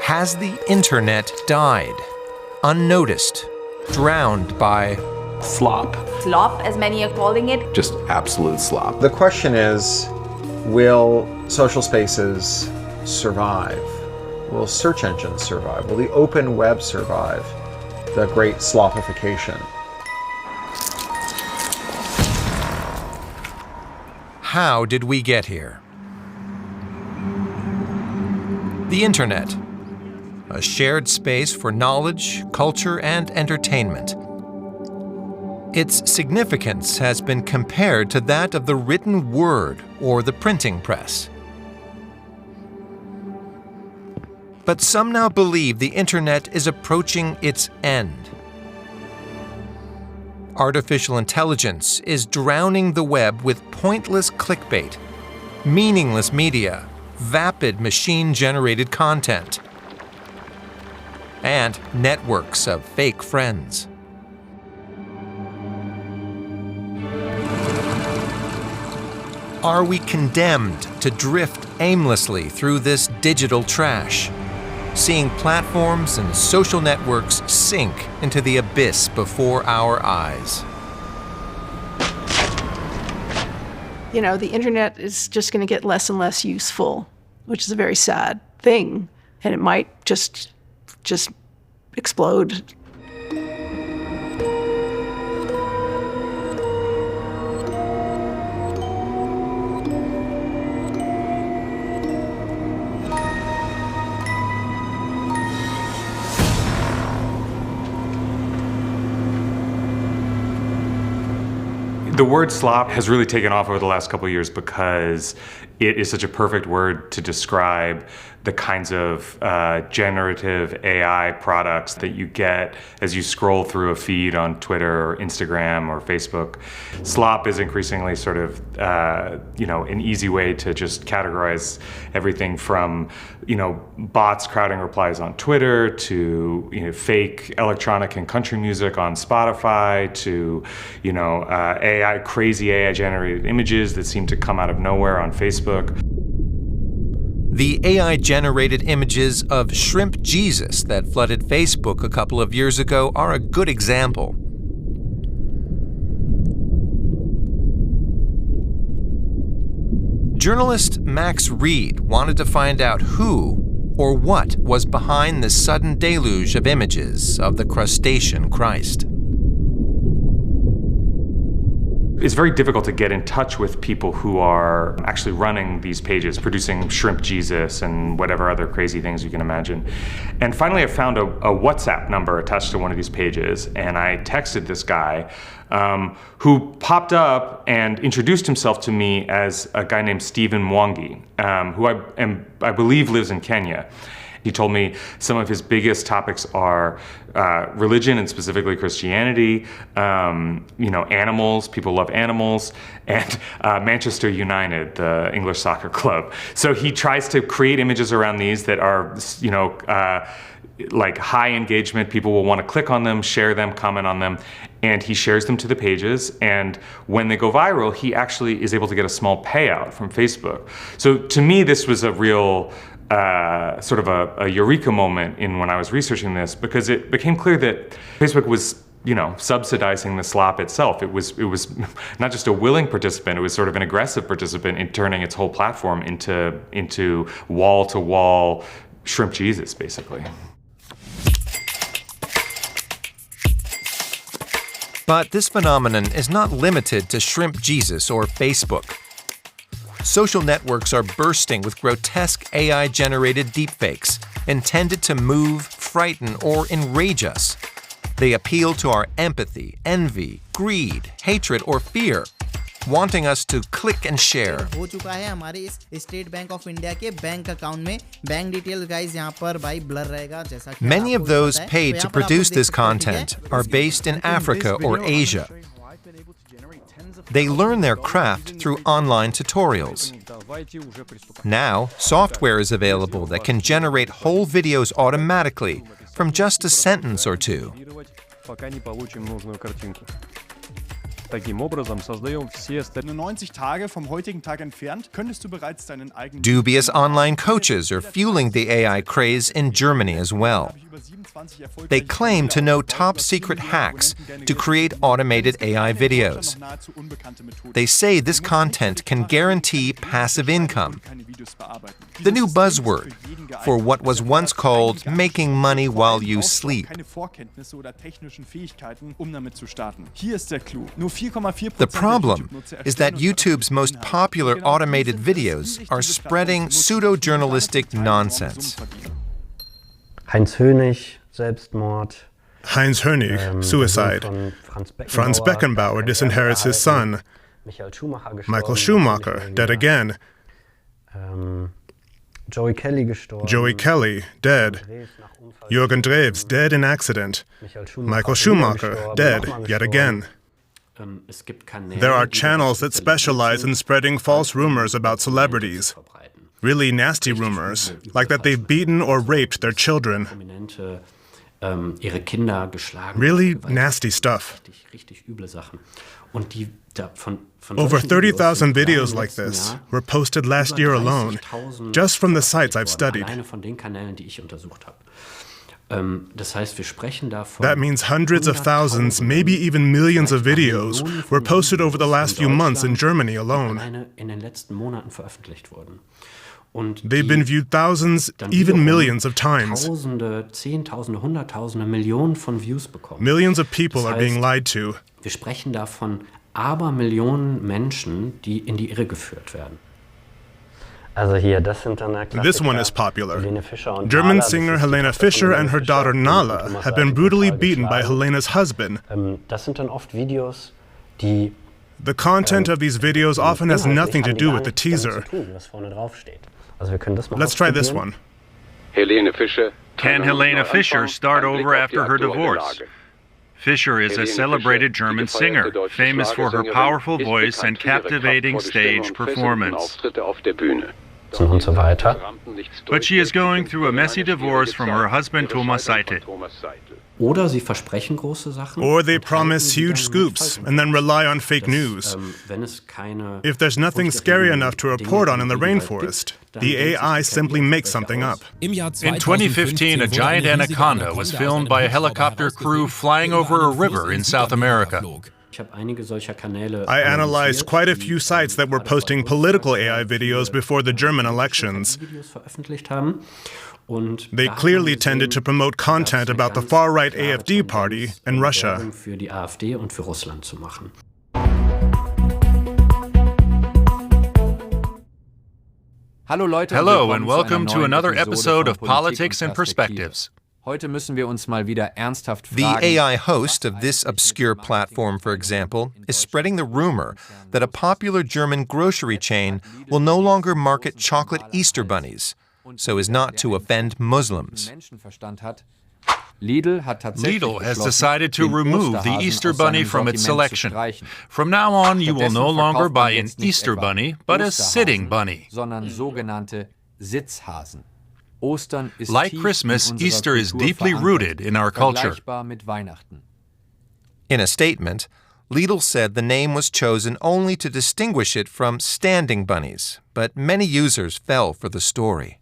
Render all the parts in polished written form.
Has the internet died? Unnoticed, drowned by slop. Slop, as many are calling it. Just absolute slop. The question is, will social spaces survive? Will search engines survive? Will the open web survive the great sloppification? How did we get here? The internet, a shared space for knowledge, culture, and entertainment. Its significance has been compared to that of the written word or the printing press. But some now believe the internet is approaching its end. Artificial intelligence is drowning the web with pointless clickbait, meaningless media, vapid machine-generated content, and networks of fake friends. Are we condemned to drift aimlessly through this digital trash, seeing platforms and social networks sink into the abyss before our eyes? You know, the internet is just going to get less and less useful, which is a very sad thing, and it might just explode. The word slop has really taken off over the last couple of years because it is such a perfect word to describe the kinds of generative AI products that you get as you scroll through a feed on Twitter or Instagram or Facebook. Slop is increasingly sort of, an easy way to just categorize everything from, bots crowding replies on Twitter to, fake electronic and country music on Spotify to, crazy AI generated images that seem to come out of nowhere on Facebook. The AI-generated images of Shrimp Jesus that flooded Facebook a couple of years ago are a good example. Journalist Max Reed wanted to find out who or what was behind the sudden deluge of images of the crustacean Christ. It's very difficult to get in touch with people who are actually running these pages, producing Shrimp Jesus and whatever other crazy things you can imagine. And finally, I found a WhatsApp number attached to one of these pages, and I texted this guy who popped up and introduced himself to me as a guy named Stephen Mwangi, who I believe lives in Kenya. He told me some of his biggest topics are religion and specifically Christianity, animals, people love animals, and Manchester United, the English soccer club. So he tries to create images around these that are, like high engagement. People will want to click on them, share them, comment on them, and he shares them to the pages. And when they go viral, he actually is able to get a small payout from Facebook. So to me, this was a real sort of a eureka moment when I was researching this, because it became clear that Facebook was, subsidizing the slop itself. It was not just a willing participant; it was sort of an aggressive participant in turning its whole platform into wall-to-wall Shrimp Jesus, basically. But this phenomenon is not limited to Shrimp Jesus or Facebook. Social networks are bursting with grotesque AI-generated deepfakes intended to move, frighten, or enrage us. They appeal to our empathy, envy, greed, hatred, or fear, wanting us to click and share. हो चुका है हमारे इस state bank of India के bank account में bank detail guys यहाँ पर भाई ब्लर रहेगा जैसा कि Many of those paid to produce this content are based in Africa or Asia. They learn their craft through online tutorials. Now, software is available that can generate whole videos automatically from just a sentence or two. Таким образом, создаем все остальные 90 Tage vom heutigen Tag entfernt, könntest du bereits deinen eigenen... Dubious online coaches are fueling the AI craze in Germany as well. They claim to know top-secret hacks to create automated AI videos. They say this content can guarantee passive income, the new buzzword for what was once called making money while you sleep. The problem is that YouTube's most popular automated videos are spreading pseudo-journalistic nonsense. Heinz Hönig, Selbstmord. Heinz Hönig, suicide. Franz Beckenbauer disinherits his son. Michael Schumacher, dead again. Joey Kelly gestorben. Joey Kelly, dead. Jürgen Drews, dead in accident. Michael Schumacher, dead yet again. There are channels that specialize in spreading false rumors about celebrities. Really nasty rumors, like that they've beaten or raped their children. Really nasty stuff. Over 30,000 videos like this were posted last year alone, just from the sites I've studied. That means hundreds of thousands, maybe even millions of videos were posted over the last few months in Germany alone. They've been viewed thousands, even millions of times. Millions of people are being lied to. Wir sprechen da von Abermillionen Menschen, die in die Irre geführt werden. This one is popular. German singer Helene Fischer and her daughter Nala have been brutally beaten by Helene's husband. The content of these videos often has nothing to do with the teaser. Let's try this one. Can Helene Fischer start over after her divorce? Fischer is a celebrated German singer, famous for her powerful voice and captivating stage performance. But she is going through a messy divorce from her husband Thomas Seite. Oder sie versprechen große Sachen. Or they promise huge scoops and then rely on fake news. If there's nothing scary enough to report on in the rainforest, the AI simply makes something up. In 2015, a giant anaconda was filmed by a helicopter crew flying over a river in South America. I analyzed quite a few sites that were posting political AI videos before the German elections. They clearly tended to promote content about the far-right AfD party and Russia. Hello and welcome to another episode of Politics and Perspectives. The AI host of this obscure platform, for example, is spreading the rumor that a popular German grocery chain will no longer market chocolate Easter bunnies, so as not to offend Muslims. Lidl has decided to remove the Easter bunny from its selection. From now on, you will no longer buy an Easter bunny, but a sitting bunny. Like Christmas, Easter is deeply rooted in our culture. In a statement, Lidl said the name was chosen only to distinguish it from standing bunnies, but many users fell for the story.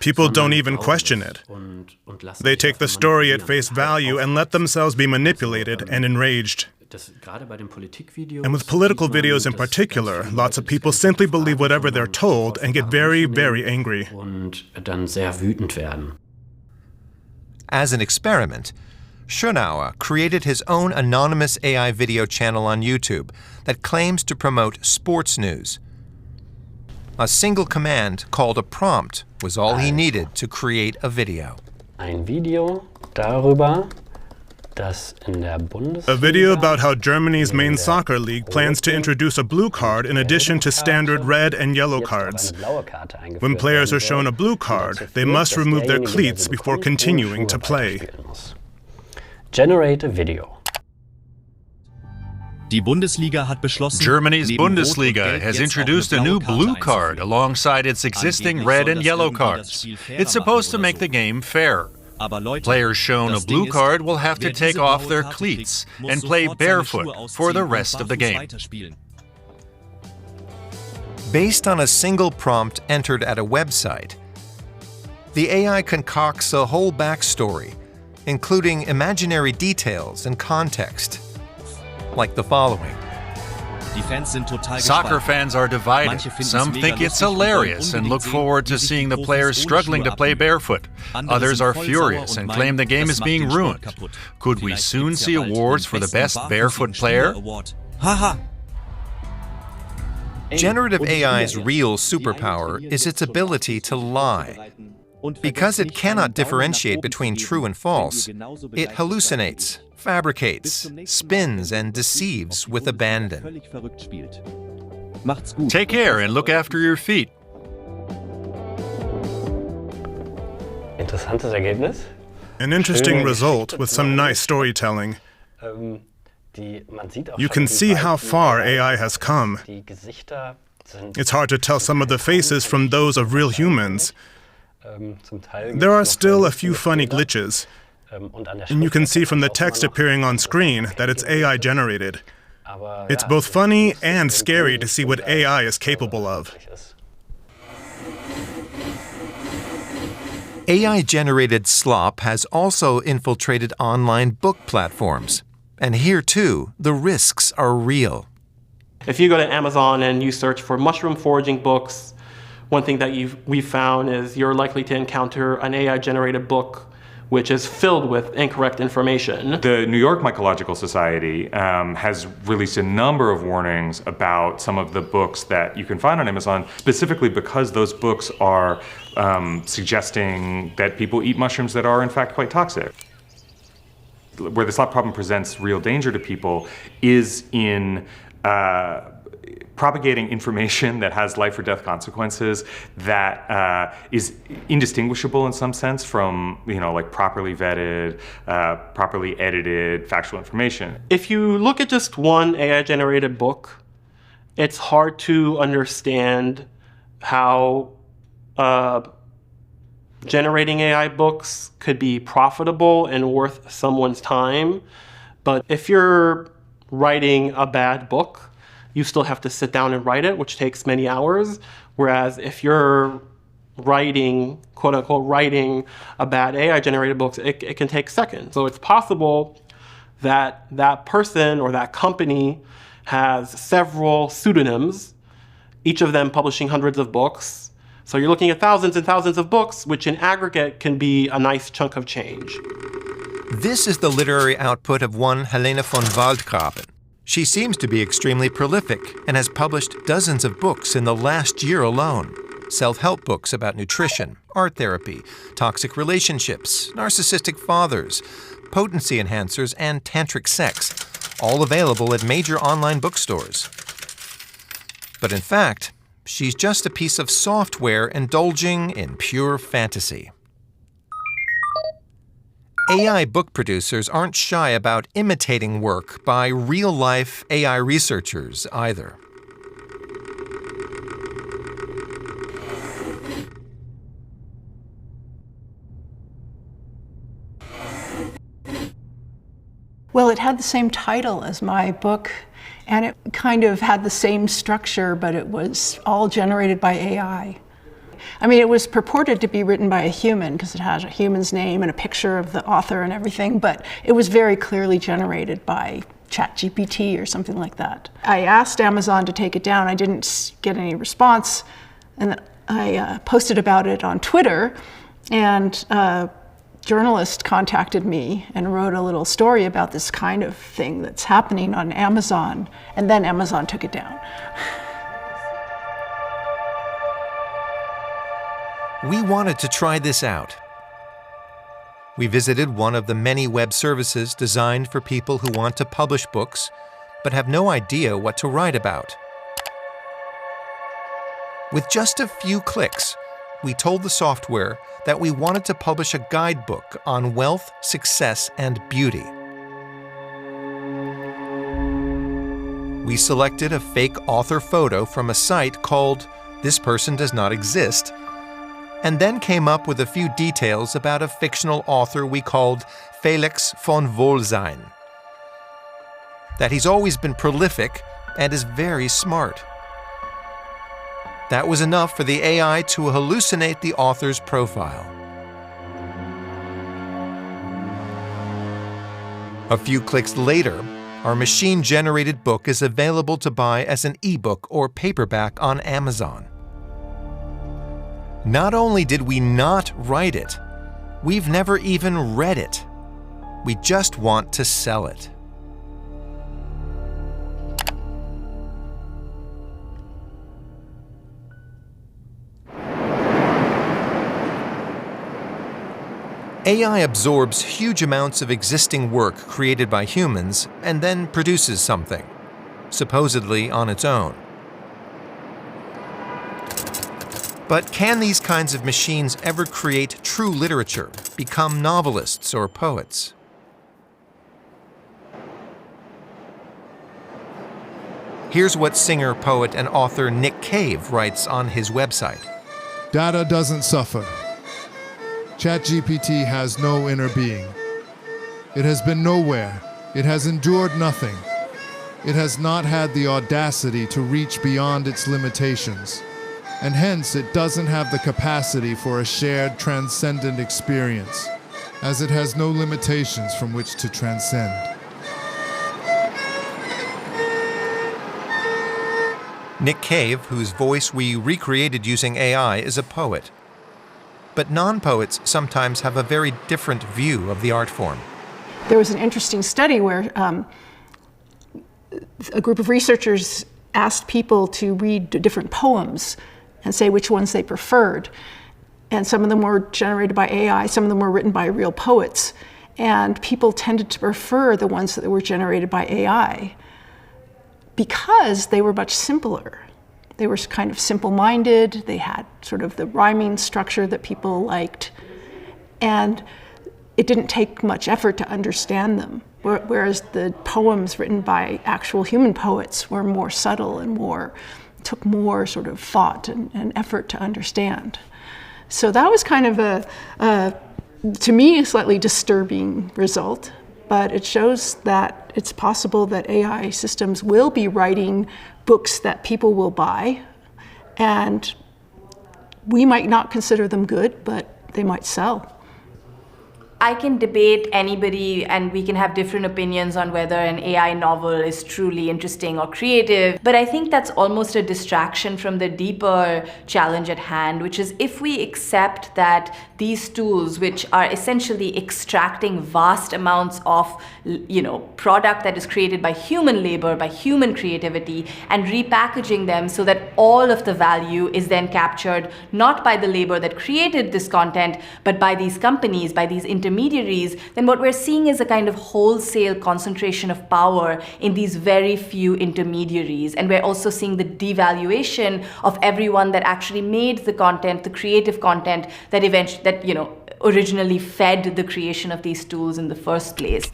People don't even question it. They take the story at face value and let themselves be manipulated and enraged. And with political videos in particular, lots of people simply believe whatever they're told and get very, very angry. As an experiment, Schönauer created his own anonymous AI video channel on YouTube that claims to promote sports news. A single command called a prompt was all he needed to create a video. Ein Video darüber, dass in der Bundesliga a video about how Germany's main soccer league plans to introduce a blue card in addition to standard red and yellow cards. When players are shown a blue card, they must remove their cleats before continuing to play. Generate a video. Germany's Bundesliga has introduced a new blue card alongside its existing red and yellow cards. It's supposed to make the game fair. Players shown a blue card will have to take off their cleats and play barefoot for the rest of the game. Based on a single prompt entered at a website, the AI concocts a whole backstory, including imaginary details and context, like the following. Soccer fans are divided. Some think it's hilarious and look forward to seeing the players struggling to play barefoot. Others are furious and claim the game is being ruined. Could we soon see awards for the best barefoot player? Generative AI's real superpower is its ability to lie. Because it cannot differentiate between true and false, it hallucinates, fabricates, spins, and deceives with abandon. Take care and look after your feet. Interessantes Ergebnis. An interesting result with some nice storytelling. You can see how far AI has come. It's hard to tell some of the faces from those of real humans. There are still a few funny glitches, and you can see from the text appearing on screen that it's AI generated. It's both funny and scary to see what AI is capable of. AI-generated slop has also infiltrated online book platforms. And here, too, the risks are real. If you go to Amazon and you search for mushroom foraging books, one thing that we've found is you're likely to encounter an AI-generated book which is filled with incorrect information. The New York Mycological Society has released a number of warnings about some of the books that you can find on Amazon, specifically because those books are suggesting that people eat mushrooms that are in fact quite toxic. Where the slop problem presents real danger to people is in propagating information that has life or death consequences that is indistinguishable in some sense from, like properly vetted, properly edited, factual information. If you look at just one AI-generated book, it's hard to understand how generating AI books could be profitable and worth someone's time. But if you're writing a bad book, you still have to sit down and write it, which takes many hours. Whereas if you're writing, quote unquote, writing a bad AI-generated book, it can take seconds. So it's possible that that person or that company has several pseudonyms, each of them publishing hundreds of books. So you're looking at thousands and thousands of books, which in aggregate can be a nice chunk of change. This is the literary output of one Helena von Waldgraben. She seems to be extremely prolific and has published dozens of books in the last year alone. Self-help books about nutrition, art therapy, toxic relationships, narcissistic fathers, potency enhancers, and tantric sex, all available at major online bookstores. But in fact, she's just a piece of software indulging in pure fantasy. AI book producers aren't shy about imitating work by real-life AI researchers either. Well, it had the same title as my book, and it kind of had the same structure, but it was all generated by AI. I mean, it was purported to be written by a human because it has a human's name and a picture of the author and everything, but it was very clearly generated by ChatGPT or something like that. I asked Amazon to take it down. I didn't get any response, and I posted about it on Twitter, and a journalist contacted me and wrote a little story about this kind of thing that's happening on Amazon, and then Amazon took it down. We wanted to try this out. We visited one of the many web services designed for people who want to publish books, but have no idea what to write about. With just a few clicks, we told the software that we wanted to publish a guidebook on wealth, success, and beauty. We selected a fake author photo from a site called This Person Does Not Exist, and then came up with a few details about a fictional author we called Felix von Wohlsein. That he's always been prolific and is very smart. That was enough for the AI to hallucinate the author's profile. A few clicks later, our machine-generated book is available to buy as an ebook or paperback on Amazon. Not only did we not write it, we've never even read it. We just want to sell it. AI absorbs huge amounts of existing work created by humans and then produces something, supposedly on its own. But can these kinds of machines ever create true literature, become novelists or poets? Here's what singer, poet, and author Nick Cave writes on his website. Data doesn't suffer. ChatGPT has no inner being. It has been nowhere. It has endured nothing. It has not had the audacity to reach beyond its limitations, and hence it doesn't have the capacity for a shared transcendent experience, as it has no limitations from which to transcend. Nick Cave, whose voice we recreated using AI, is a poet. But non-poets sometimes have a very different view of the art form. There was an interesting study where a group of researchers asked people to read different poems and say which ones they preferred. And some of them were generated by AI, some of them were written by real poets. And people tended to prefer the ones that were generated by AI because they were much simpler. They were kind of simple-minded, they had sort of the rhyming structure that people liked, and it didn't take much effort to understand them, whereas the poems written by actual human poets were more subtle and took more sort of thought and effort to understand. So that was kind of to me, a slightly disturbing result, but it shows that it's possible that AI systems will be writing books that people will buy, and we might not consider them good, but they might sell. I can debate anybody and we can have different opinions on whether an AI novel is truly interesting or creative, but I think that's almost a distraction from the deeper challenge at hand, which is if we accept that these tools, which are essentially extracting vast amounts of, product that is created by human labor, by human creativity, and repackaging them so that all of the value is then captured not by the labor that created this content, but by these companies, by these intermediaries, then what we're seeing is a kind of wholesale concentration of power in these very few intermediaries. And we're also seeing the devaluation of everyone that actually made the content, the creative content that originally fed the creation of these tools in the first place.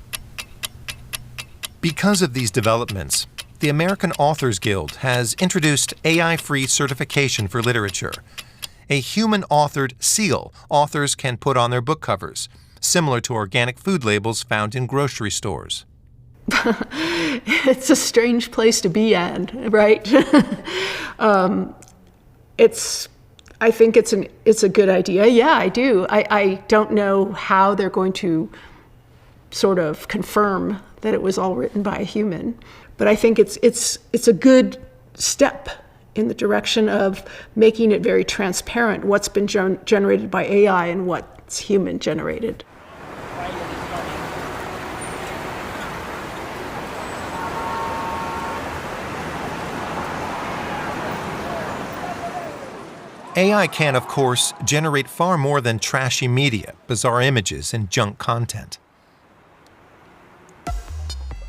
Because of these developments, the American Authors Guild has introduced AI-free certification for literature, a human-authored seal authors can put on their book covers, similar to organic food labels found in grocery stores. It's a strange place to be in, right? I think it's a good idea. Yeah, I do. I don't know how they're going to sort of confirm that it was all written by a human, but I think it's a good step in the direction of making it very transparent what's been generated by AI and what's human generated. AI can, of course, generate far more than trashy media, bizarre images, and junk content.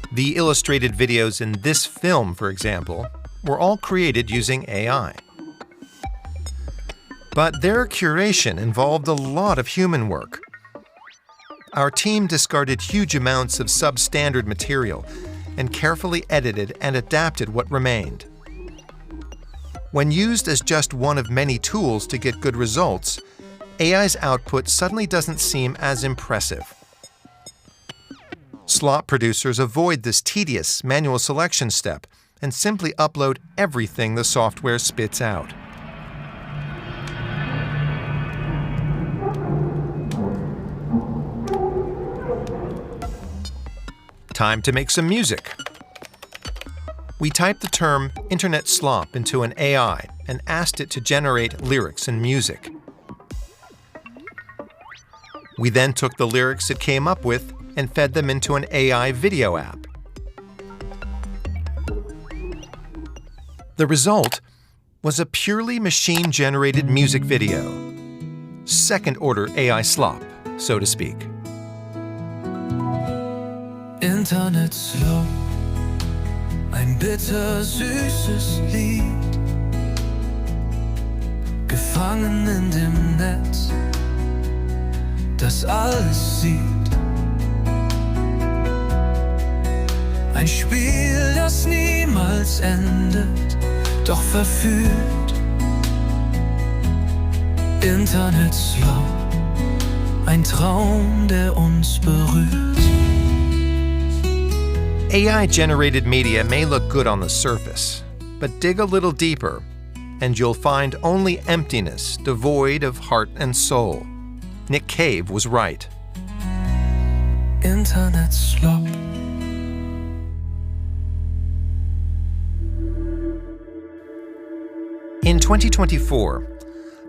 The illustrated videos in this film, for example, were all created using AI. But their curation involved a lot of human work. Our team discarded huge amounts of substandard material and carefully edited and adapted what remained. When used as just one of many tools to get good results, AI's output suddenly doesn't seem as impressive. Slop producers avoid this tedious manual selection step and simply upload everything the software spits out. Time to make some music. We typed the term internet slop into an AI and asked it to generate lyrics and music. We then took the lyrics it came up with and fed them into an AI video app. The result was a purely machine-generated music video. Second-order AI slop, so to speak. Internet slop, ein bittersüßes Lied, gefangen in dem Netz, das alles sieht. Ein Spiel, das niemals endet, doch verführt. Internet slop, ein Traum, der uns berührt. AI-generated media may look good on the surface, but dig a little deeper, and you'll find only emptiness devoid of heart and soul. Nick Cave was right. Internet slop. In 2024,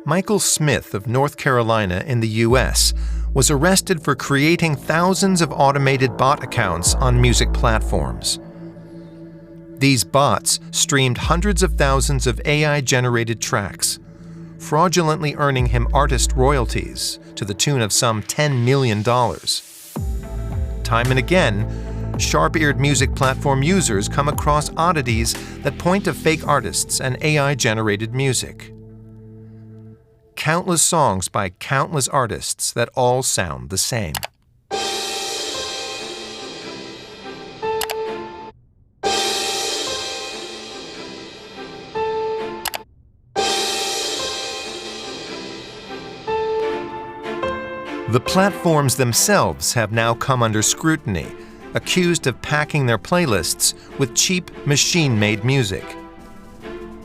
Michael Smith of North Carolina in the US was arrested for creating thousands of automated bot accounts on music platforms. These bots streamed hundreds of thousands of AI-generated tracks, fraudulently earning him artist royalties to the tune of some $10 million. Time and again, sharp-eared music platform users come across oddities that point to fake artists and AI-generated music. Countless songs by countless artists that all sound the same. The platforms themselves have now come under scrutiny, accused of packing their playlists with cheap, machine-made music.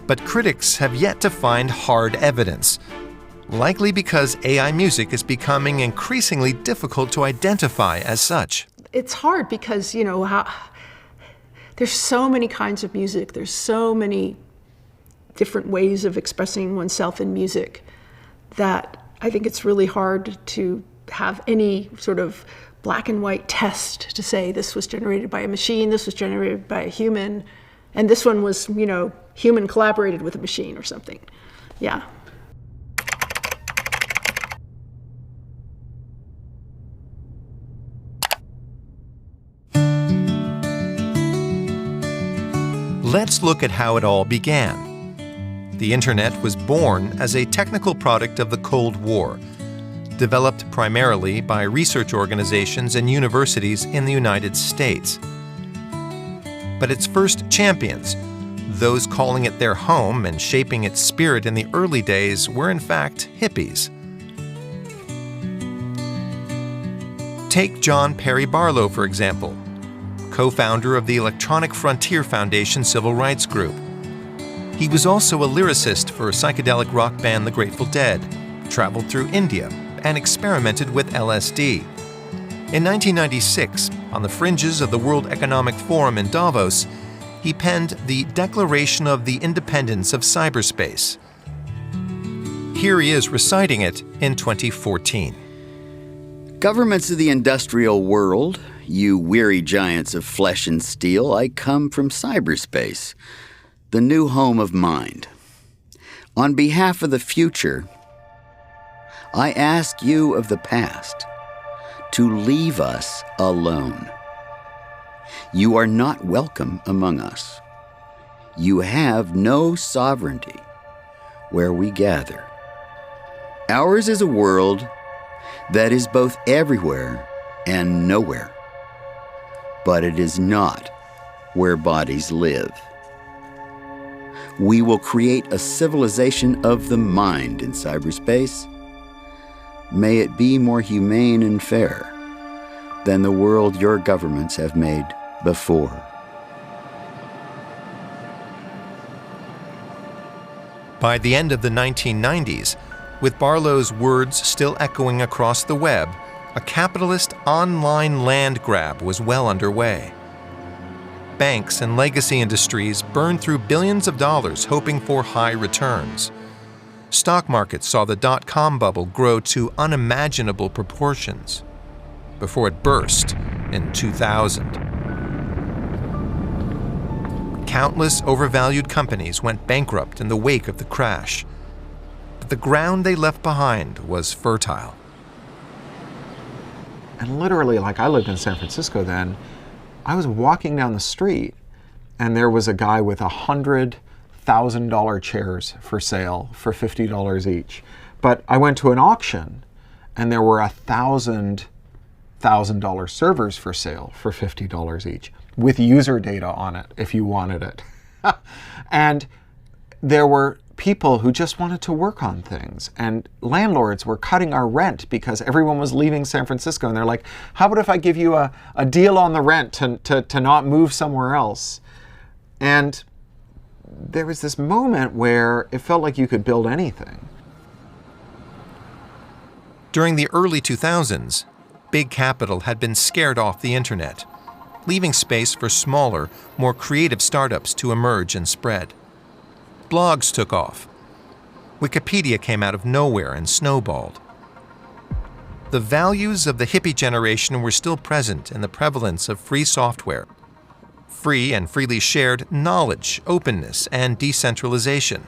But critics have yet to find hard evidence, likely because AI music is becoming increasingly difficult to identify as such. It's hard because, there's so many kinds of music, there's so many different ways of expressing oneself in music that I think it's really hard to have any sort of black and white test to say this was generated by a machine, this was generated by a human, and this one was, human collaborated with a machine or something. Yeah. Let's look at how it all began. The internet was born as a technical product of the Cold War, developed primarily by research organizations and universities in the United States. But its first champions, those calling it their home and shaping its spirit in the early days, were in fact hippies. Take John Perry Barlow, for example, co-founder of the Electronic Frontier Foundation civil rights group. He was also a lyricist for psychedelic rock band The Grateful Dead, traveled through India, and experimented with LSD. In 1996, on the fringes of the World Economic Forum in Davos, he penned the Declaration of the Independence of Cyberspace. Here he is reciting it in 2014. Governments of the industrial world, you weary giants of flesh and steel, I come from cyberspace, the new home of mind. On behalf of the future, I ask you of the past to leave us alone. You are not welcome among us. You have no sovereignty where we gather. Ours is a world that is both everywhere and nowhere, but it is not where bodies live. We will create a civilization of the mind in cyberspace, may it be more humane and fair than the world your governments have made before. By the end of the 1990s, with Barlow's words still echoing across the web, a capitalist online land grab was well underway. Banks and legacy industries burned through billions of dollars hoping for high returns. Stock markets saw the dot-com bubble grow to unimaginable proportions before it burst in 2000. Countless overvalued companies went bankrupt in the wake of the crash, but the ground they left behind was fertile. And literally, like I lived in San Francisco then, I was walking down the street and there was a guy with $100,000 chairs for sale for $50 each. But I went to an auction and there were $1,000 servers for sale for $50 each, with user data on it if you wanted it. And there were people who just wanted to work on things, and landlords were cutting our rent because everyone was leaving San Francisco, and they're like, how about if I give you a deal on the rent to not move somewhere else? And there was this moment where it felt like you could build anything. During the early 2000s, big capital had been scared off the internet, leaving space for smaller, more creative startups to emerge and spread. Blogs took off. Wikipedia came out of nowhere and snowballed. The values of the hippie generation were still present in the prevalence of free software, free and freely shared knowledge, openness, and decentralization.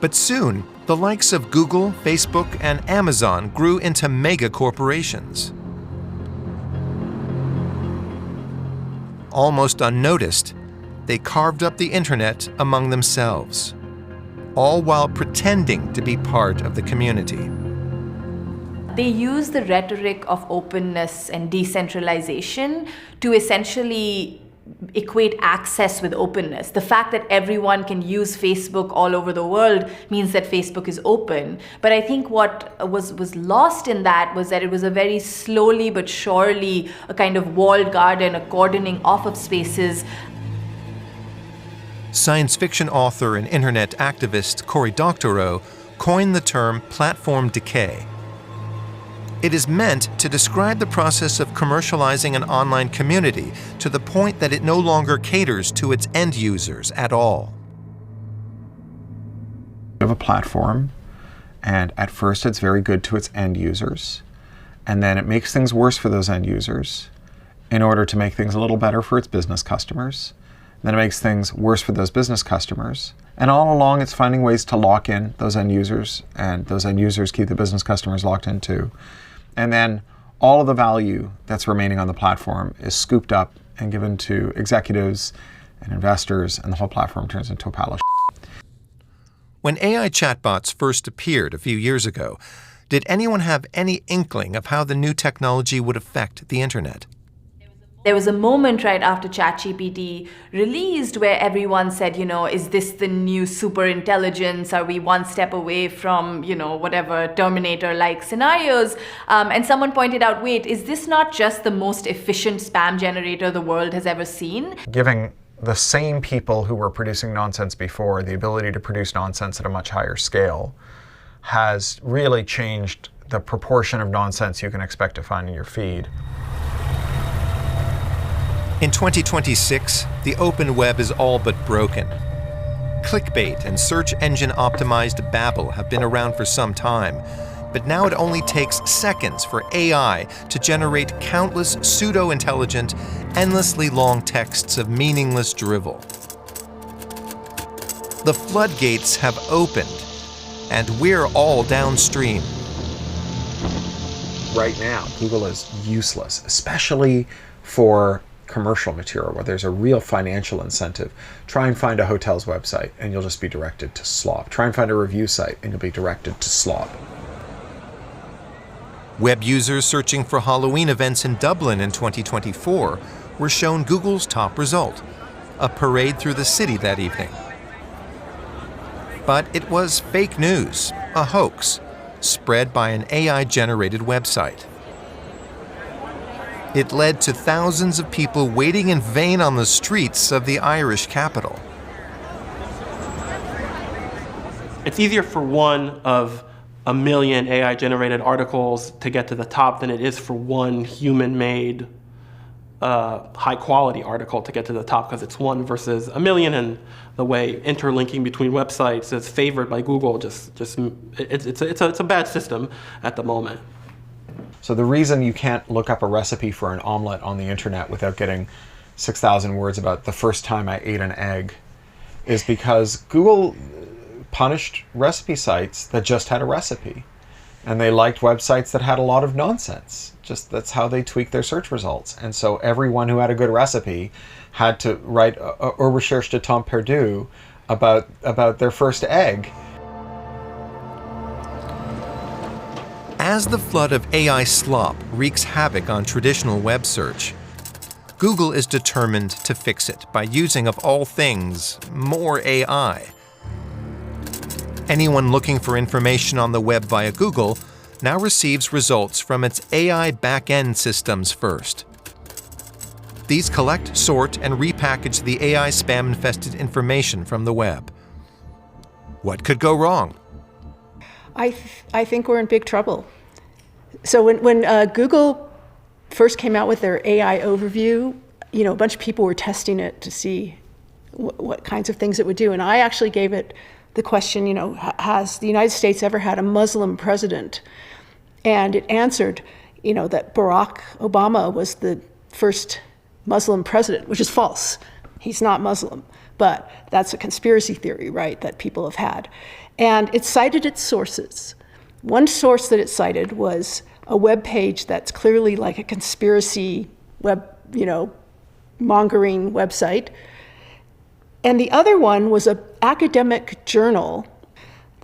But soon, the likes of Google, Facebook, and Amazon grew into mega corporations. Almost unnoticed, they carved up the internet among themselves, all while pretending to be part of the community. They use the rhetoric of openness and decentralization to essentially equate access with openness. The fact that everyone can use Facebook all over the world means that Facebook is open. But I think what was lost in that was that it was a very slowly but surely a kind of walled garden, a cordoning off of spaces. Science fiction author and internet activist Cory Doctorow coined the term platform decay. It is meant to describe the process of commercializing an online community to the point that it no longer caters to its end users at all. You have a platform, and at first it's very good to its end users, and then it makes things worse for those end users in order to make things a little better for its business customers. Then it makes things worse for those business customers. And all along it's finding ways to lock in those end users, and those end users keep the business customers locked in too. And then all of the value that's remaining on the platform is scooped up and given to executives and investors, and the whole platform turns into a pile of shit. When AI chatbots first appeared a few years ago, did anyone have any inkling of how the new technology would affect the internet? There was a moment right after ChatGPT released where everyone said, is this the new superintelligence? Are we one step away from, whatever Terminator-like scenarios? And someone pointed out, wait, is this not just the most efficient spam generator the world has ever seen? Giving the same people who were producing nonsense before the ability to produce nonsense at a much higher scale has really changed the proportion of nonsense you can expect to find in your feed. In 2026, the open web is all but broken. Clickbait and search engine optimized babble have been around for some time, but now it only takes seconds for AI to generate countless pseudo-intelligent, endlessly long texts of meaningless drivel. The floodgates have opened, and we're all downstream. Right now, Google is useless, especially for commercial material where there's a real financial incentive. Try and find a hotel's website and you'll just be directed to slop. Try and find a review site and you'll be directed to slop. Web users searching for Halloween events in Dublin in 2024 were shown Google's top result, a parade through the city that evening. But it was fake news, a hoax, spread by an AI-generated website. It led to thousands of people waiting in vain on the streets of the Irish capital. It's easier for one of a million AI-generated articles to get to the top than it is for one human-made high-quality article to get to the top, because it's one versus a million, and the way interlinking between websites is favored by Google. It's a bad system at the moment. So the reason you can't look up a recipe for an omelet on the internet without getting 6,000 words about the first time I ate an egg is because Google punished recipe sites that just had a recipe. And they liked websites that had a lot of nonsense. Just that's how they tweak their search results. And so everyone who had a good recipe had to write a recherche de temps perdu about their first egg. As the flood of AI slop wreaks havoc on traditional web search, Google is determined to fix it by using, of all things, more AI. Anyone looking for information on the web via Google now receives results from its AI back-end systems first. These collect, sort, and repackage the AI spam-infested information from the web. What could go wrong? I think we're in big trouble. So when Google first came out with their AI overview, a bunch of people were testing it to see what kinds of things it would do. And I actually gave it the question, has the United States ever had a Muslim president? And it answered, that Barack Obama was the first Muslim president, which is false. He's not Muslim. But that's a conspiracy theory, right, that people have had. And it cited its sources. One source that it cited was a web page that's clearly like a conspiracy mongering website. And the other one was an academic journal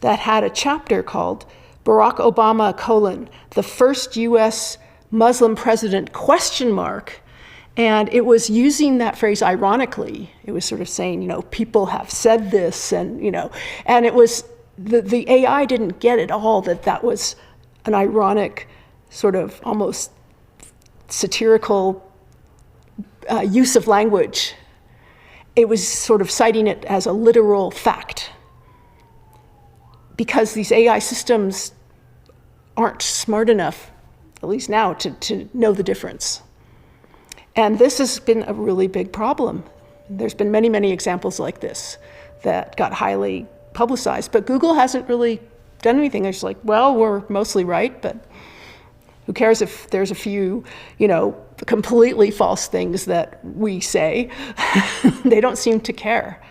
that had a chapter called Barack Obama, the first US Muslim president, ? And it was using that phrase ironically. It was sort of saying, people have said this, and it was, the AI didn't get at all that was an ironic, sort of almost satirical use of language. It was sort of citing it as a literal fact. Because these AI systems aren't smart enough, at least now, to know the difference. And this has been a really big problem. There's been many, many examples like this that got highly publicized, but Google hasn't really done anything. They're just like, well, we're mostly right, but who cares if there's a few, completely false things that we say? They don't seem to care.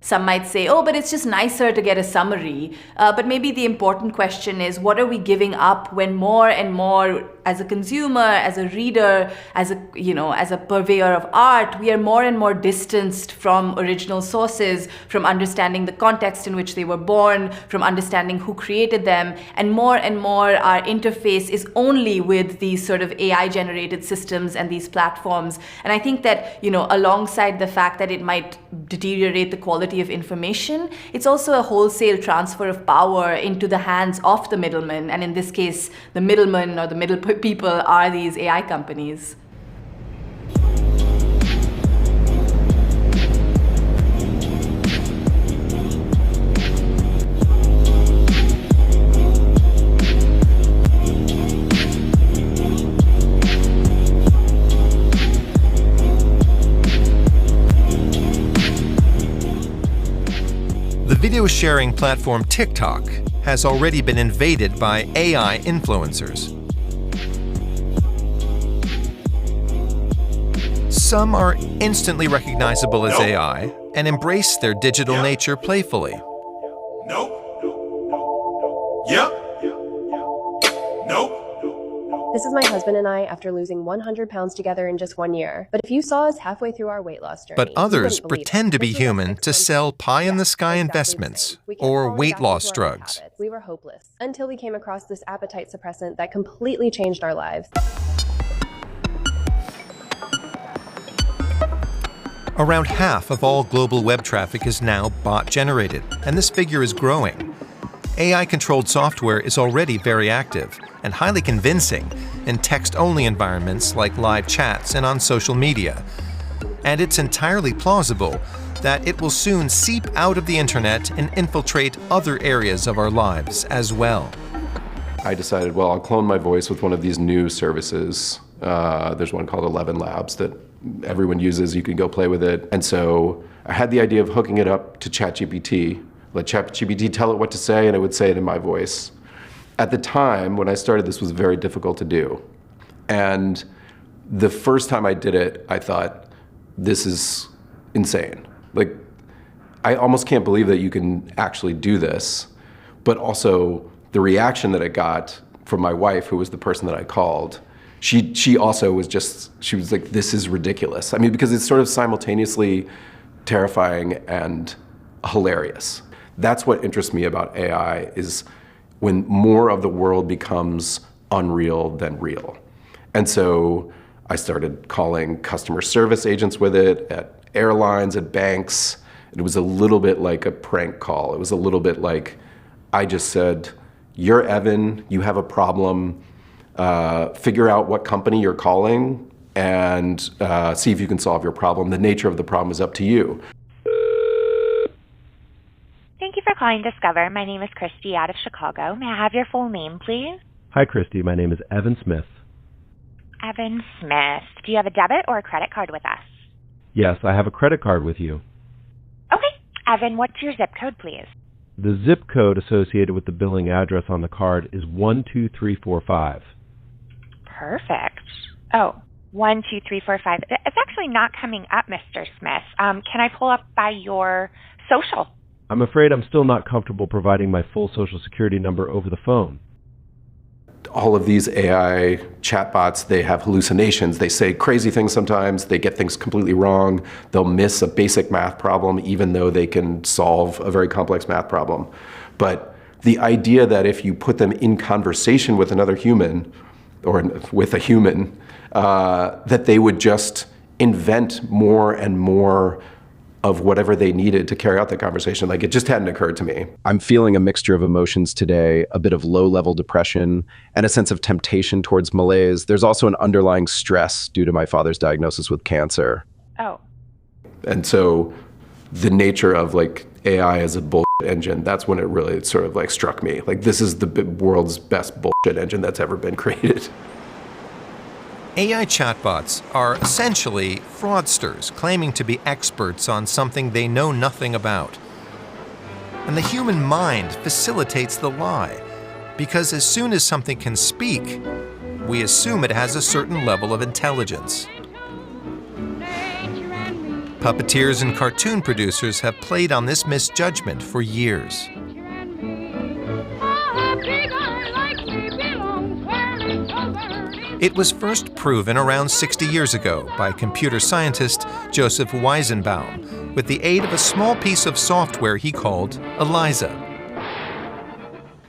Some might say, oh, but it's just nicer to get a summary. But maybe the important question is, what are we giving up when more and more, as a consumer, as a reader, as a purveyor of art, we are more and more distanced from original sources, from understanding the context in which they were born, from understanding who created them, and more our interface is only with these sort of AI-generated systems and these platforms. And I think that, alongside the fact that it might deteriorate the quality of information, it's also a wholesale transfer of power into the hands of the middlemen. And in this case, the middlemen or the middle people are these AI companies. The video sharing platform TikTok has already been invaded by AI influencers. Some are instantly recognizable as AI and embrace their digital nature playfully. This is my husband and I after losing 100 pounds together in just 1 year. But if you saw us halfway through our weight loss journey, but others pretend to be human to sell pie-in-the-sky investments or weight loss drugs. We were hopeless until we came across this appetite suppressant that completely changed our lives. Around half of all global web traffic is now bot-generated, and this figure is growing. AI-controlled software is already very active and highly convincing in text-only environments like live chats and on social media. And it's entirely plausible that it will soon seep out of the internet and infiltrate other areas of our lives as well. I decided, well, I'll clone my voice with one of these new services. There's one called 11 Labs that everyone uses. You can go play with it. And so I had the idea of hooking it up to ChatGPT, let ChatGPT tell it what to say, and it would say it in my voice. At the time, when I started, this was very difficult to do. And the first time I did it, I thought, this is insane. Like, I almost can't believe that you can actually do this. But also, the reaction that it got from my wife, who was the person that I called, she also was she was like, this is ridiculous. I mean, because it's sort of simultaneously terrifying and hilarious. That's what interests me about AI, is when more of the world becomes unreal than real. And so I started calling customer service agents with it, at airlines, at banks. It was a little bit like a prank call. It was a little bit like, I just said, you're Evan, you have a problem, figure out what company you're calling and see if you can solve your problem. The nature of the problem is up to you. Thank you for calling Discover. My name is Christy out of Chicago. May I have your full name, please? Hi, Christy. My name is Evan Smith. Evan Smith. Do you have a debit or a credit card with us? Yes, I have a credit card with you. Okay. Evan, what's your zip code, please? The zip code associated with the billing address on the card is 12345. Perfect. Oh, 12345. It's actually not coming up, Mr. Smith. Can I pull up by your social? I'm afraid I'm still not comfortable providing my full social security number over the phone. All of these AI chatbots, they have hallucinations. They say crazy things sometimes. They get things completely wrong. They'll miss a basic math problem, even though they can solve a very complex math problem. But the idea that if you put them in conversation with another human, or with a human, that they would just invent more and more of whatever they needed to carry out the conversation. Like, it just hadn't occurred to me. I'm feeling a mixture of emotions today, a bit of low-level depression and a sense of temptation towards malaise. There's also an underlying stress due to my father's diagnosis with cancer. Oh. And so the nature of like AI as a bullshit engine, that's when it really sort of like struck me. Like, this is the world's best bullshit engine that's ever been created. AI chatbots are essentially fraudsters claiming to be experts on something they know nothing about. And the human mind facilitates the lie, because as soon as something can speak, we assume it has a certain level of intelligence. Puppeteers and cartoon producers have played on this misjudgment for years. It was first proven around 60 years ago by computer scientist Joseph Weizenbaum with the aid of a small piece of software he called Eliza.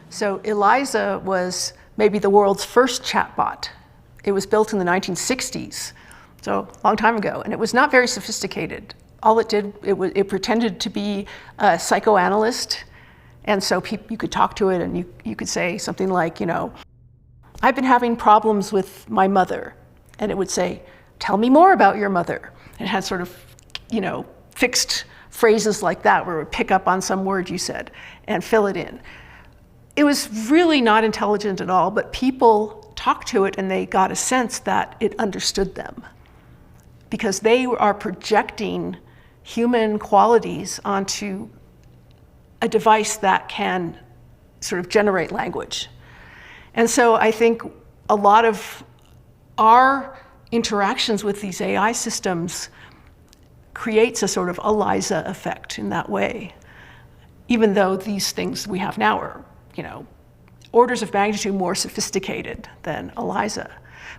So Eliza was maybe the world's first chatbot. It was built in the 1960s, so a long time ago, and it was not very sophisticated. All it did, it pretended to be a psychoanalyst, and so you could talk to it and you could say something like, you know, I've been having problems with my mother. And it would say, tell me more about your mother. And it had sort of, you know, fixed phrases like that where it would pick up on some word you said and fill it in. It was really not intelligent at all, but people talked to it and they got a sense that it understood them, because they are projecting human qualities onto a device that can sort of generate language. And so I think a lot of our interactions with these AI systems creates a sort of Eliza effect in that way, even though these things we have now are, you know, orders of magnitude more sophisticated than Eliza.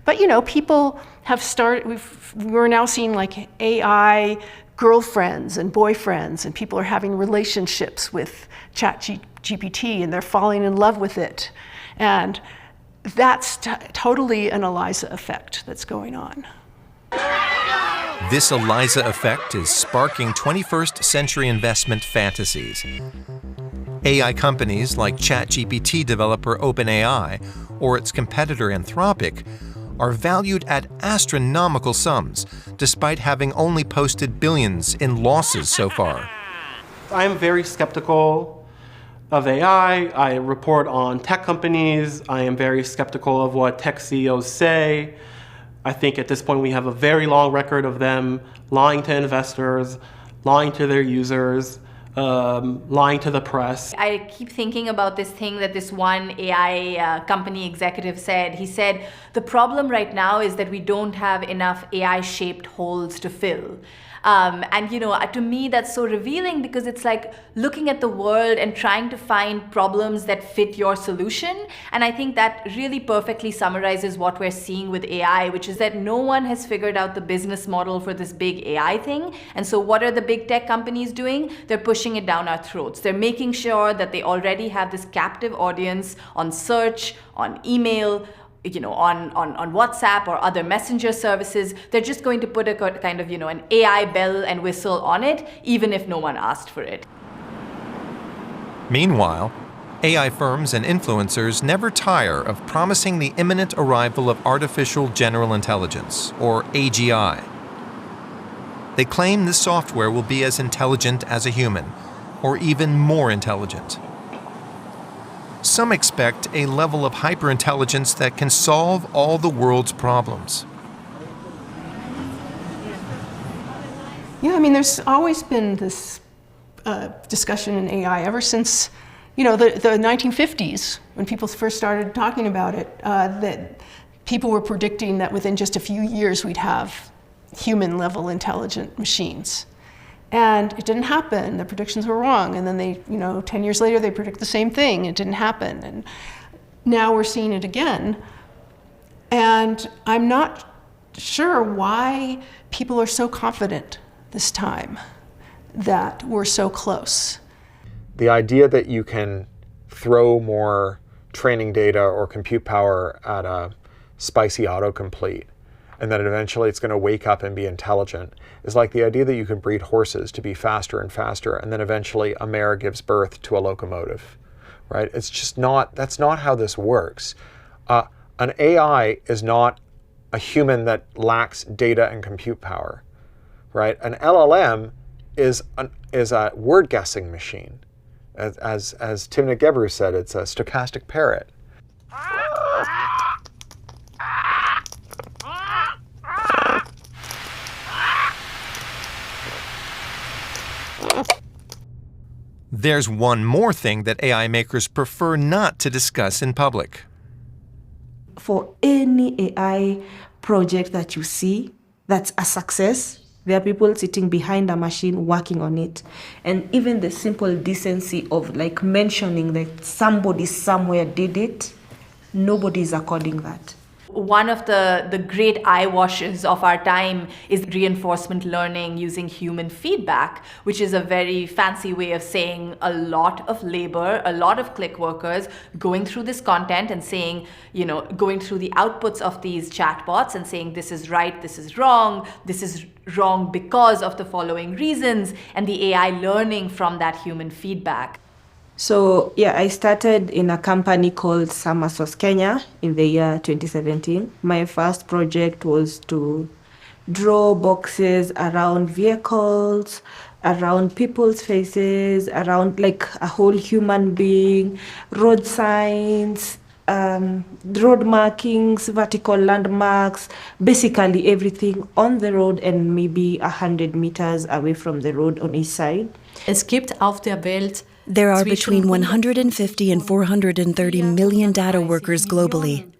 But, you know, people have started, we're now seeing like AI girlfriends and boyfriends, and people are having relationships with ChatGPT and they're falling in love with it. And that's totally an Eliza effect that's going on. This Eliza effect is sparking 21st century investment fantasies. AI companies like ChatGPT developer OpenAI or its competitor Anthropic are valued at astronomical sums, despite having only posted billions in losses so far. I am very skeptical of AI. I report on tech companies. I am very skeptical of what tech CEOs say. I think at this point we have a very long record of them lying to investors, lying to their users, lying to the press. I keep thinking about this thing that this one AI company executive said. He said, the problem right now is that we don't have enough AI-shaped holes to fill. And you know, to me that's so revealing, because it's like looking at the world and trying to find problems that fit your solution. And I think that really perfectly summarizes what we're seeing with AI, which is that no one has figured out the business model for this big AI thing. And so what are the big tech companies doing? They're pushing it down our throats. They're making sure that they already have this captive audience on search, on email, you know, on WhatsApp or other messenger services. They're just going to put a kind of, you know, an AI bell and whistle on it, even if no one asked for it. Meanwhile, AI firms and influencers never tire of promising the imminent arrival of artificial general intelligence, or AGI. They claim this software will be as intelligent as a human, or even more intelligent. Some expect a level of hyperintelligence that can solve all the world's problems. Yeah, I mean, there's always been this discussion in AI ever since, you know, the 1950s, when people first started talking about it, that people were predicting that within just a few years we'd have human-level intelligent machines. And it didn't happen. The predictions were wrong. And then they, you know, 10 years later, they predict the same thing. It didn't happen. And now we're seeing it again. And I'm not sure why people are so confident this time that we're so close. The idea that you can throw more training data or compute power at a spicy autocomplete, and that eventually it's going to wake up and be intelligent, is like the idea that you can breed horses to be faster and faster, and then eventually a mare gives birth to a locomotive, right? It's just not, that's not how this works. An AI is not a human that lacks data and compute power, right? An LLM is a word guessing machine. As Timnit Gebru said, it's a stochastic parrot. There's one more thing that AI makers prefer not to discuss in public. For any AI project that you see that's a success, there are people sitting behind a machine working on it. And even the simple decency of like mentioning that somebody somewhere did it, nobody is according that. One of the great eye washes of our time is reinforcement learning using human feedback, which is a very fancy way of saying a lot of labor, a lot of click workers going through this content and saying, you know, going through the outputs of these chatbots and saying this is right, this is wrong because of the following reasons, and the AI learning from that human feedback. So yeah, I started in a company called Summersource Kenya in the year 2017. My first project was to draw boxes around vehicles, around people's faces, around like a whole human being, road signs, road markings, vertical landmarks, basically everything on the road and maybe 100 meters away from the road on each side. Es gibt auf der Welt There are between 150 and 430 million data workers globally.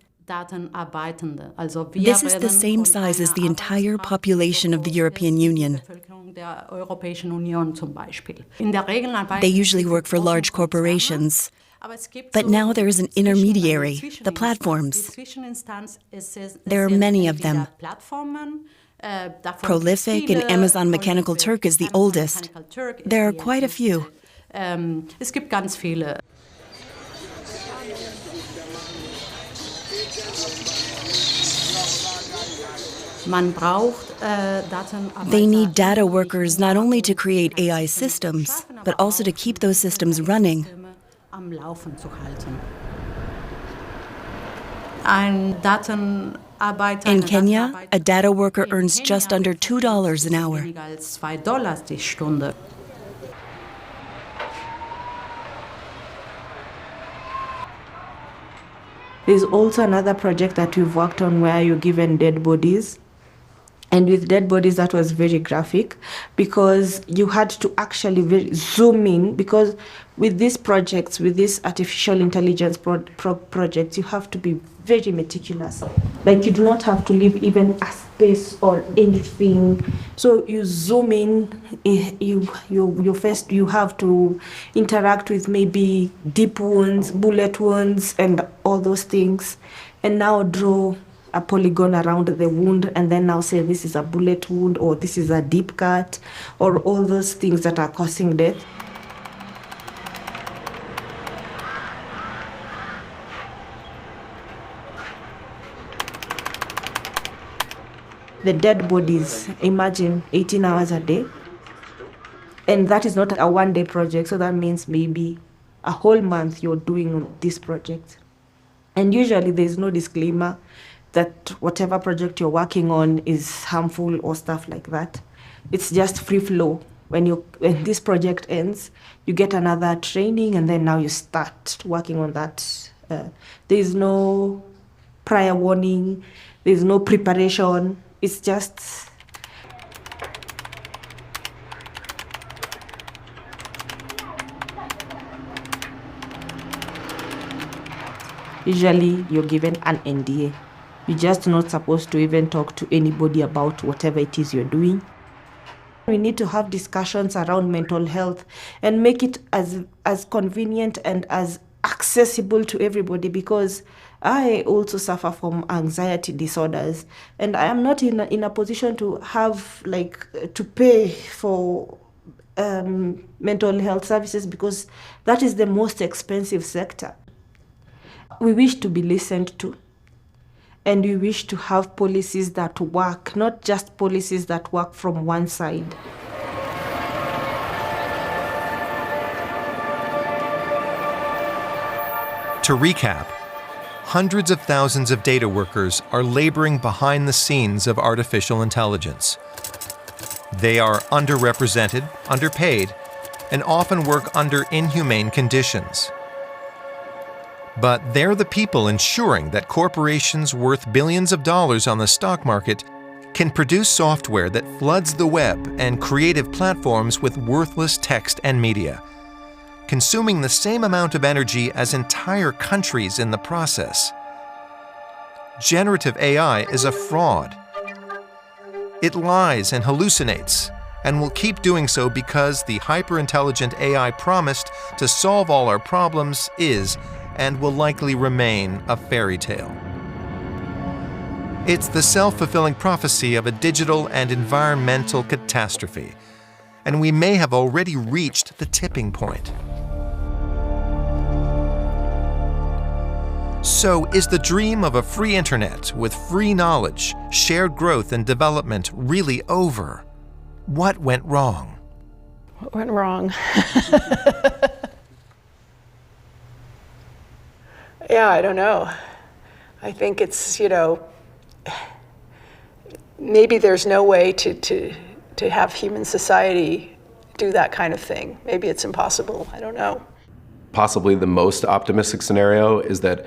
This is the same size as the entire population of the European Union. They usually work for large corporations. But now there is an intermediary, the platforms. There are many of them. Prolific and Amazon Mechanical Turk is the oldest. There are quite a few. Es gibt ganz viele. They need data workers not only to create AI systems, but also to keep those systems running. In Kenya, a data worker earns just under $2 an hour. There's also another project that we've worked on where you're given dead bodies. And with dead bodies, that was very graphic because you had to actually zoom in, because with these projects, with these artificial intelligence projects, you have to be very meticulous. Like, you do not have to leave even a space or anything. So you zoom in, you have to interact with maybe deep wounds, bullet wounds, and all those things, and now draw a polygon around the wound, and then now say this is a bullet wound or this is a deep cut, or all those things that are causing death. The dead bodies, imagine 18 hours a day. And that is not a one-day project, so that means maybe a whole month you're doing this project. And usually there's no disclaimer that whatever project you're working on is harmful or stuff like that. It's just free flow. When this project ends, you get another training, and then now you start working on that. There's no prior warning, there's no preparation. It's just usually you're given an NDA. You're just not supposed to even talk to anybody about whatever it is you're doing. We need to have discussions around mental health and make it as convenient and as accessible to everybody, because I also suffer from anxiety disorders, and I am not in a position to have to pay for mental health services, because that is the most expensive sector. We wish to be listened to. And we wish to have policies that work, not just policies that work from one side. To recap, hundreds of thousands of data workers are laboring behind the scenes of artificial intelligence. They are underrepresented, underpaid, and often work under inhumane conditions. But they're the people ensuring that corporations worth billions of dollars on the stock market can produce software that floods the web and creative platforms with worthless text and media, consuming the same amount of energy as entire countries in the process. Generative AI is a fraud. It lies and hallucinates, and will keep doing so because the hyper-intelligent AI promised to solve all our problems is and will likely remain a fairy tale. It's the self-fulfilling prophecy of a digital and environmental catastrophe, and we may have already reached the tipping point. So, is the dream of a free internet with free knowledge, shared growth and development really over? What went wrong? What went wrong? Yeah, I don't know. I think it's, maybe there's no way to have human society do that kind of thing. Maybe it's impossible. I don't know. Possibly the most optimistic scenario is that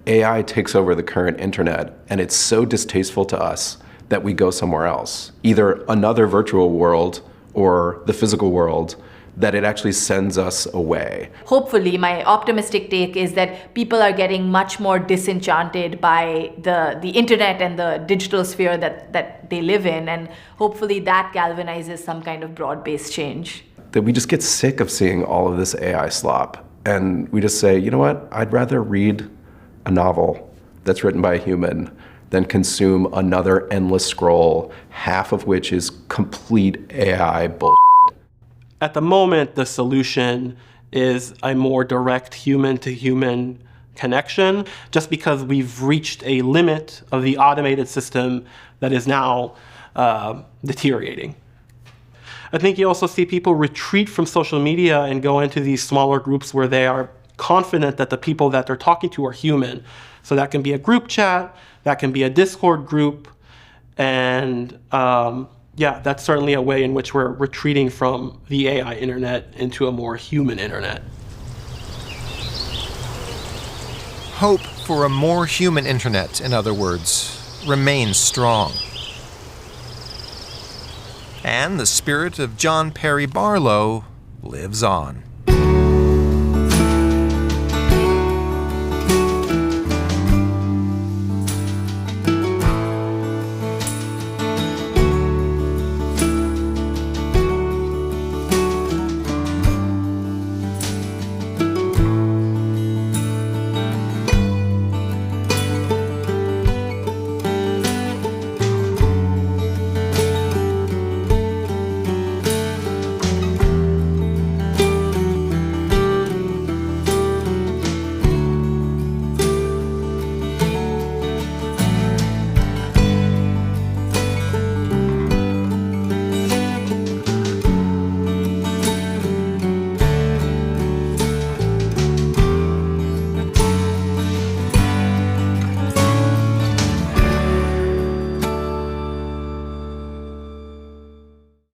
AI takes over the current internet, and it's so distasteful to us that we go somewhere else, either another virtual world or the physical world, that it actually sends us away. Hopefully, my optimistic take is that people are getting much more disenchanted by the internet and the digital sphere that they live in, and hopefully that galvanizes some kind of broad-based change. That we just get sick of seeing all of this AI slop, and we just say, you know what, I'd rather read a novel that's written by a human than consume another endless scroll, half of which is complete AI bullshit. At the moment, the solution is a more direct human-to-human connection just because we've reached a limit of the automated system that is now deteriorating. I think you also see people retreat from social media and go into these smaller groups where they are confident that the people that they're talking to are human. So that can be a group chat, that can be a Discord group, and yeah, that's certainly a way in which we're retreating from the AI internet into a more human internet. Hope for a more human internet, in other words, remains strong. And the spirit of John Perry Barlow lives on.